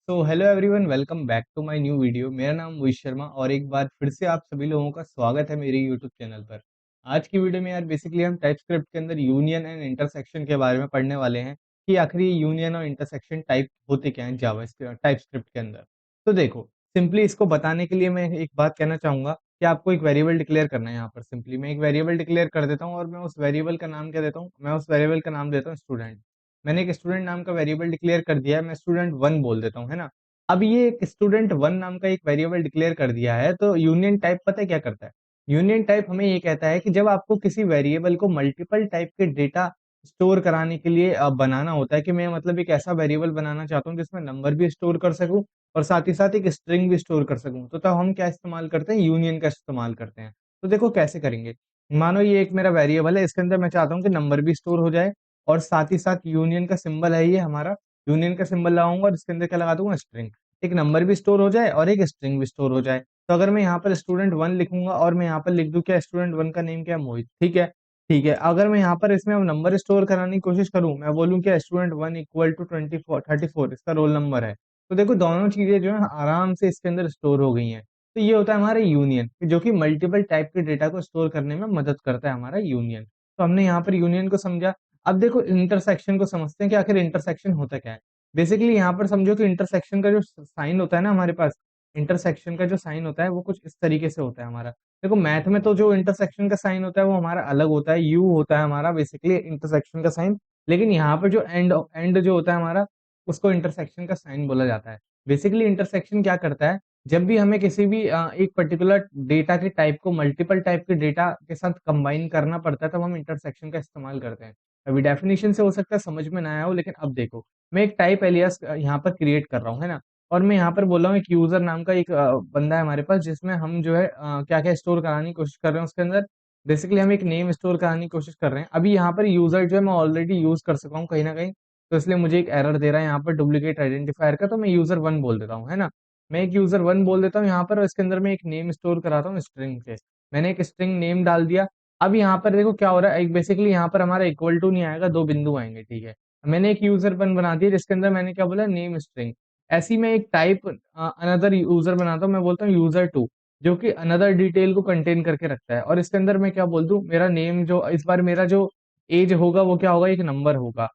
तो hello everyone, welcome back to my new video. मेरा नाम मोहित शर्मा और एक बार फिर से आप सभी लोगों का स्वागत है मेरे यूट्यूब चैनल पर। आज की वीडियो में यार बेसिकली हम टाइपस्क्रिप्ट के अंदर यूनियन एंड इंटरसेक्शन के बारे में पढ़ने वाले हैं कि आखिर ये यूनियन और इंटरसेक्शन टाइप होते क्या हैं जावा टाइपस्क्रिप्ट के अंदर। तो देखो, सिंपली इसको बताने के लिए मैं एक बात कहना चाहूंगा कि आपको एक वेरिएबल डिक्लेयर करना है। यहाँ पर सिंपली मैं एक वेरिएबल डिक्लेयर कर देता हूँ और मैं उस वेरिएबल का नाम क्या देता हूँ, मैं उस वेरिएबल का नाम देता हूँ स्टूडेंट। मैंने एक स्टूडेंट नाम का वेरिएबल डिक्लेयर कर दिया है, मैं स्टूडेंट वन बोल देता हूँ, है ना। अब ये एक स्टूडेंट वन नाम का एक वेरिएबल डिक्लेयर कर दिया है, तो यूनियन टाइप पता है क्या करता है। यूनियन टाइप हमें ये कहता है कि जब आपको किसी वेरिएबल को मल्टीपल टाइप के डेटा स्टोर कराने के लिए बनाना होता है कि मैं मतलब एक ऐसा वेरिएबल बनाना चाहता हूँ जिसमें नंबर भी स्टोर कर सकूं और साथ ही साथ एक स्ट्रिंग भी स्टोर कर सकूं, तो तब हम क्या इस्तेमाल करते हैं, यूनियन का इस्तेमाल करते हैं। तो देखो कैसे करेंगे। मानो ये एक मेरा वेरिएबल है, इसके अंदर मैं चाहता हूँ कि नंबर भी स्टोर हो जाए और साथ ही साथ यूनियन का सिंबल है ये हमारा। यूनियन का सिंबल लगाऊंगा और इसके अंदर क्या लगा दूंगा, स्ट्रिंग। एक नंबर भी स्टोर हो जाए और एक स्ट्रिंग भी स्टोर हो जाए। तो अगर मैं यहाँ पर स्टूडेंट वन लिखूंगा और मैं यहाँ पर लिख दूं क्या, स्टूडेंट वन का नेम क्या है, मोहित। ठीक है। ठीक है, अगर मैं यहाँ पर इसमें नंबर स्टोर कराने की कोशिश करूं, मैं बोलूं क्या, स्टूडेंट वन इक्वल टू 34 इसका रोल नंबर है। तो देखो दोनों चीजें जो है आराम से इसके अंदर स्टोर हो गई हैं। तो ये होता है हमारा यूनियन, जो कि मल्टीपल टाइप के डेटा को स्टोर करने में मदद करता है हमारा यूनियन। तो हमने यहाँ पर यूनियन को समझा। अब देखो इंटरसेक्शन को समझते हैं कि आखिर इंटरसेक्शन होता क्या है। बेसिकली यहाँ पर समझो कि इंटरसेक्शन का जो साइन होता है ना हमारे पास, इंटरसेक्शन का जो साइन होता है वो कुछ इस तरीके से होता है हमारा। देखो मैथ में तो जो इंटरसेक्शन का साइन होता है वो हमारा अलग होता है, यू होता है हमारा बेसिकली इंटरसेक्शन का साइन। लेकिन यहाँ पर जो एंड एंड जो होता है हमारा, उसको इंटरसेक्शन का साइन बोला जाता है। बेसिकली इंटरसेक्शन क्या करता है, जब भी हमें किसी भी एक पर्टिकुलर डेटा के टाइप को मल्टीपल टाइप के डेटा के साथ कंबाइन करना पड़ता है, तब हम इंटरसेक्शन का इस्तेमाल करते हैं। अभी डेफिनेशन से हो सकता है समझ में ना आया हो, लेकिन अब देखो, मैं एक टाइप एलियास यहाँ पर क्रिएट कर रहा हूँ, है ना। और मैं यहाँ पर बोल रहा हूँ एक यूजर नाम का एक बंदा है हमारे पास, जिसमें हम जो है क्या क्या स्टोर कराने की कोशिश कर रहे हैं उसके अंदर। बेसिकली हम एक नेम स्टोर कराने की कोशिश कर रहे हैं। अभी यहाँ पर यूजर जो है मैं ऑलरेडी यूज कर सका हूँ कहीं ना कहीं, तो इसलिए मुझे एक एरर दे रहा है यहाँ पर डुप्लीकेट आइडेंटिफायर का, तो मैं यूजर वन बोल देता हूँ, है ना। मैं एक यूजर वन बोल देता हूँ यहाँ पर और इसके अंदर मैं एक नेम स्टोर कराता हूँ स्ट्रिंग से। मैंने एक स्ट्रिंग नेम डाल दिया। अब यहाँ पर देखो क्या हो रहा है, एक बेसिकली यहाँ पर हमारा इक्वल टू नहीं आएगा, दो बिंदु आएंगे, ठीक है। मैंने एक यूजर वन बना दिया जिसके अंदर मैंने क्या बोला, नेम स्ट्रिंग। ऐसी मैं एक टाइप अनदर यूजर बनाता हूँ, मैं बोलता हूँ यूजर टू, जो कि अनदर डिटेल को कंटेन करके रखता है। और इसके अंदर मैं क्या बोल दूं, मेरा नेम जो इस बार मेरा जो एज होगा वो क्या होगा, एक नंबर होगा।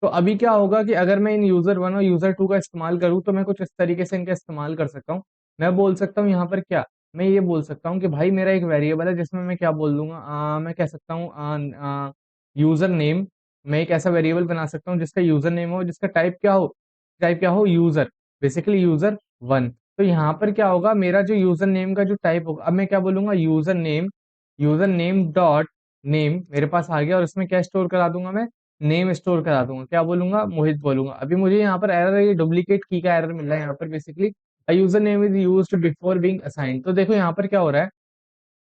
तो अभी क्या होगा कि अगर मैं इन यूजर वन और यूजर टू का इस्तेमाल करूँ तो मैं कुछ इस तरीके से इनका इस्तेमाल कर सकता हूँ। मैं बोल सकता हूँ यहाँ पर क्या, मैं ये बोल सकता हूँ कि भाई मेरा एक वेरिएबल है जिसमें मैं क्या बोल दूंगा, मैं कह सकता हूँ यूजर नेम। मैं एक ऐसा वेरिएबल बना सकता हूँ जिसका यूजर नेम हो, जिसका टाइप क्या हो, यूजर। Basically user one. तो यहाँ पर क्या होगा, मेरा जो यूजर नेम का जो टाइप होगा, अब मैं क्या बोलूंगा, यूजर नेम डॉट नेम मेरे पास आ गया और इसमें क्या स्टोर करा दूंगा मैं, नेम स्टोर करा दूंगा। क्या बोलूंगा, मोहित बोलूंगा। अभी मुझे यहाँ पर एरर है, ये डुप्लीकेट की का एरर मिल रहा है यहाँ पर। Basically a user name is used before being assigned. तो देखो यहाँ पर क्या हो रहा है,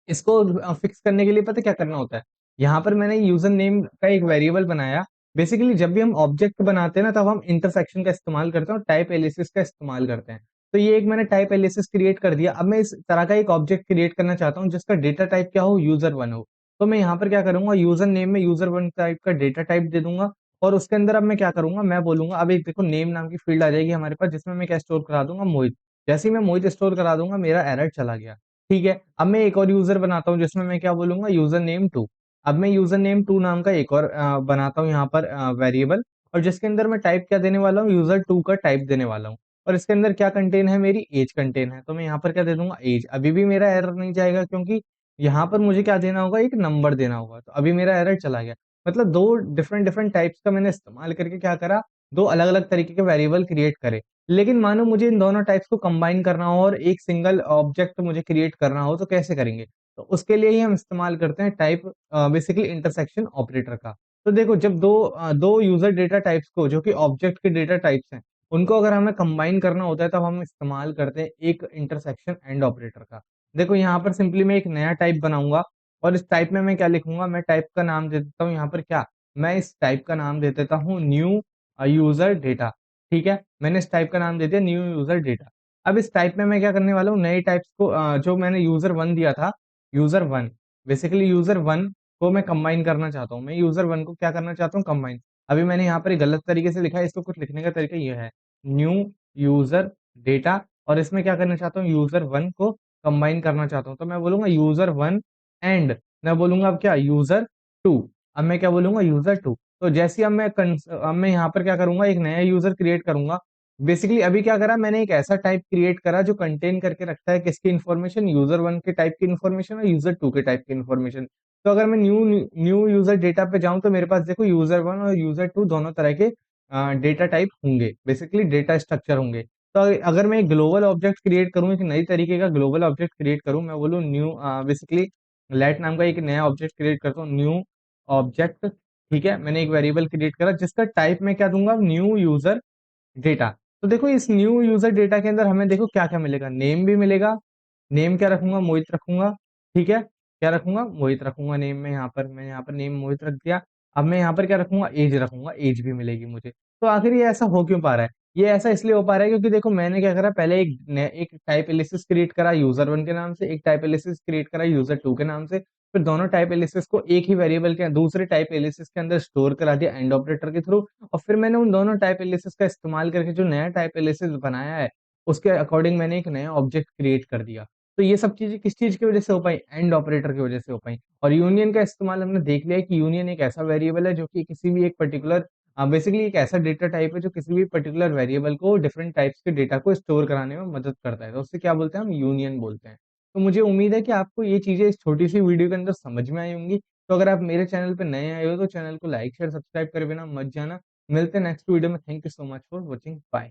इसको फिक्स करने के लिए पता क्या करना होता है। यहाँ पर मैंने यूजर नेम का एक वेरिएबल बनाया। बेसिकली जब भी हम ऑब्जेक्ट बनाते हैं ना, तब हम इंटरसेक्शन का इस्तेमाल करते हैं और टाइप एलिसिस का इस्तेमाल करते हैं। तो ये एक मैंने टाइप एलिसिस क्रिएट कर दिया। अब मैं इस तरह का एक ऑब्जेक्ट क्रिएट करना चाहता हूँ जिसका डेटा टाइप क्या हो, यूजर वन हो। तो मैं यहाँ पर क्या करूंगा, यूजर नेम में यूजर वन टाइप का डेटा टाइप दे दूंगा। और उसके अंदर अब मैं क्या करूंगा, मैं बोलूंगा, अब एक देखो नेम नाम की फील्ड आ जाएगी हमारे पास, जिसमें मैं क्या स्टोर करा दूंगा, मोहित। जैसे ही मैं मोहित स्टोर करा दूंगा, मेरा एरर चला गया। ठीक है, अब मैं एक और यूजर बनाता हूँ जिसमें मैं क्या बोलूंगा, यूजर नेम टू। अब मैं यूजर नेम टू नाम का एक और बनाता हूँ यहाँ पर वेरिएबल, और जिसके अंदर मैं टाइप क्या देने वाला हूँ, यूजर टू का टाइप देने वाला हूँ। और इसके अंदर क्या कंटेन है, मेरी एज कंटेन है। तो मैं यहाँ पर क्या दे दूंगा, एज। अभी भी मेरा एरर नहीं जाएगा क्योंकि यहाँ पर मुझे क्या देना होगा, एक नंबर देना होगा। तो अभी मेरा एरर चला गया। मतलब दो डिफरेंट डिफरेंट टाइप्स का मैंने इस्तेमाल करके क्या करा, दो अलग अलग तरीके के वेरिएबल क्रिएट करे। लेकिन मानो मुझे इन दोनों टाइप्स को कंबाइन करना हो और एक सिंगल ऑब्जेक्ट मुझे क्रिएट करना हो, तो कैसे करेंगे। तो उसके लिए ही हम इस्तेमाल करते हैं टाइप, बेसिकली इंटरसेक्शन ऑपरेटर का। तो देखो जब दो यूजर डेटा टाइप्स को, जो कि ऑब्जेक्ट के डेटा टाइप्स हैं, उनको अगर हमें कंबाइन करना होता है, तब हम इस्तेमाल करते हैं एक इंटरसेक्शन एंड ऑपरेटर का। देखो यहाँ पर सिंपली मैं एक नया टाइप बनाऊंगा और इस टाइप में मैं क्या लिखूंगा, मैं टाइप का नाम दे देता हूँ यहाँ पर क्या, मैं इस टाइप का नाम दे देता हूँ न्यू यूजर डेटा। ठीक है, मैंने इस टाइप का नाम दे दिया न्यू यूजर डेटा। अब इस टाइप में मैं क्या करने वाला हूँ, नए टाइप्स को जो मैंने यूजर वन दिया था, user one, basically user one को मैं कंबाइन करना चाहता हूँ। मैं यूजर वन को क्या करना चाहता हूँ, कंबाइन। अभी मैंने यहाँ पर एक गलत तरीके से लिखा है, इसको कुछ लिखने का तरीका ये है, न्यू यूजर डेटा, और इसमें क्या करना चाहता हूँ, यूजर वन को कंबाइन करना चाहता हूँ। तो मैं बोलूंगा यूजर वन एंड, मैं बोलूंगा अब क्या, यूजर टू। अब मैं क्या बोलूंगा, यूजर टू। तो जैसे अब मैं यहाँ पर क्या करूंगा, एक नया यूजर क्रिएट करूंगा। बेसिकली अभी क्या करा मैंने, एक ऐसा टाइप क्रिएट करा जो कंटेन करके रखता है किसकी इन्फॉर्मेशन, यूजर वन के टाइप की इन्फॉर्मेशन और यूजर टू के टाइप की इन्फॉर्मेशन। तो अगर मैं न्यू न्यू यूजर डेटा पे जाऊं तो मेरे पास देखो यूजर वन और यूजर टू दोनों तरह के डेटा टाइप होंगे, बेसिकली डेटा स्ट्रक्चर होंगे। तो अगर मैं एक ग्लोबल ऑब्जेक्ट क्रिएट करूं, एक नई तरीके का ग्लोबल ऑब्जेक्ट क्रिएट करूं, मैं बोलूं न्यू, बेसिकली लेट नाम का एक नया ऑब्जेक्ट क्रिएट करता हूँ, न्यू ऑब्जेक्ट। ठीक है, मैंने एक वेरिएबल क्रिएट करा जिसका टाइप मैं क्या दूंगा, न्यू यूजर डेटा। तो देखो इस न्यू यूजर डेटा के अंदर हमें देखो क्या क्या मिलेगा, नेम भी मिलेगा। नेम क्या रखूंगा, मोहित रखूंगा। ठीक है, क्या रखूंगा, मोहित रखूंगा नेम में, यहाँ पर मैं यहाँ पर नेम मोहित रख दिया। अब मैं यहाँ पर क्या रखूंगा, एज रखूंगा, एज भी मिलेगी मुझे। तो आखिर ये ऐसा हो क्यों पा रहा है, ये ऐसा इसलिए हो पा रहा है क्योंकि देखो मैंने क्या करा, पहले एक टाइप एलिसिस क्रिएट करा यूजर वन के नाम से, एक टाइप एलिसिस क्रिएट करा यूजर टू के नाम से। फिर दोनों टाइप एलिसिस को एक ही वेरिएबल के दूसरे टाइप एलिसिस के अंदर स्टोर करा दिया एंड ऑपरेटर के थ्रू। और फिर मैंने उन दोनों टाइप एलिसिस का इस्तेमाल करके जो नया टाइप एलिसिस बनाया है, उसके अकॉर्डिंग मैंने एक नया ऑब्जेक्ट क्रिएट कर दिया। तो ये सब चीजें किस चीज की वजह से हो पाई, एंड ऑपरेटर की वजह से हो पाई। और यूनियन का इस्तेमाल हमने देख लिया है कि यूनियन एक ऐसा वेरिएबल है जो कि किसी भी एक पर्टिकुलर, बेसिकली एक ऐसा डेटा टाइप है जो किसी भी पर्टिकुलर वेरिएबल को डिफरेंट टाइप्स के डेटा को स्टोर कराने में मदद करता है। तो उससे क्या बोलते हैं, हम यूनियन बोलते हैं। तो मुझे उम्मीद है कि आपको ये चीजें इस छोटी सी वीडियो के अंदर समझ में आई होंगी। तो अगर आप मेरे चैनल पे नए आए हो तो चैनल को लाइक शेयर सब्सक्राइब कर बिना मत जाना। मिलते हैं नेक्स्ट वीडियो में। Thank you so much for watching, bye.